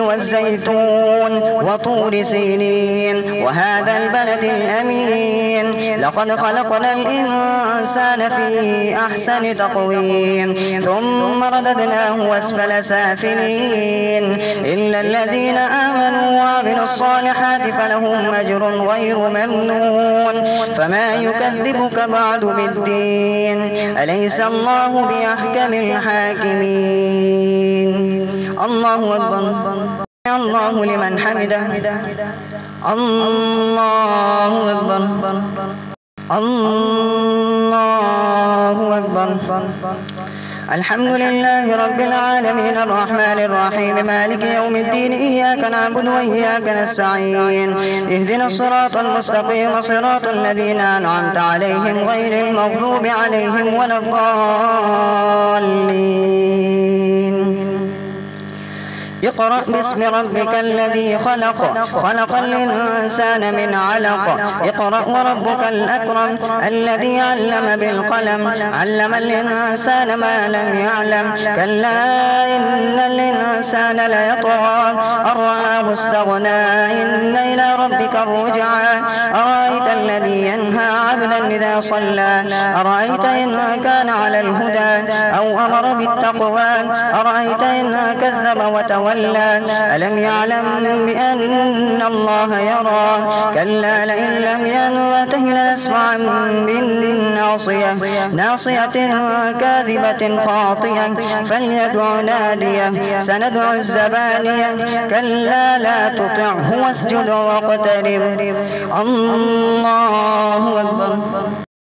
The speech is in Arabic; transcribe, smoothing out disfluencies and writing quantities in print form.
والزيتون وطور سينين وهذا البلد الأمين. لقد خلقنا الإنسان في أحسن تقويم ثم رددناه أسفل سافلين إلا الذين آمنوا وعملوا الصالحات فلهم أجر غير ممنون. فما يكذبك بعد بالدين؟ أليس الله بأحكم الحاكمين. الله أكبر. الله لمن حمده. الله أكبر. الله أكبر. الحمد لله رب العالمين الرحمن الرحيم مالك يوم الدين إياك نعبد وإياك نستعين اهدنا الصراط المستقيم صراط الذين أنعمت عليهم غير المغضوب عليهم ولا الضالين. اقرأ باسم ربك الذي خلق خلق الإنسان من علق اقرأ وربك الأكرم الذي علم بالقلم علم الإنسان ما لم يعلم كلا إن الإنسان ليطغى أن رآه استغنى إن إلى ربك الرجعى أرأيت الذي ينهى عبدا إذا صلى أرأيت إن كان على الهدى أو أمر بالتقوى أرأيت إن كذب وتولى ألم يعلم بأن الله يرى كلا لئن لم ينته لنسفعا بالناصية ناصية كاذبة خاطئة فليدع ناديه سندع الزبانية كلا لا تطعه واسجد واقترب. الله أكبر.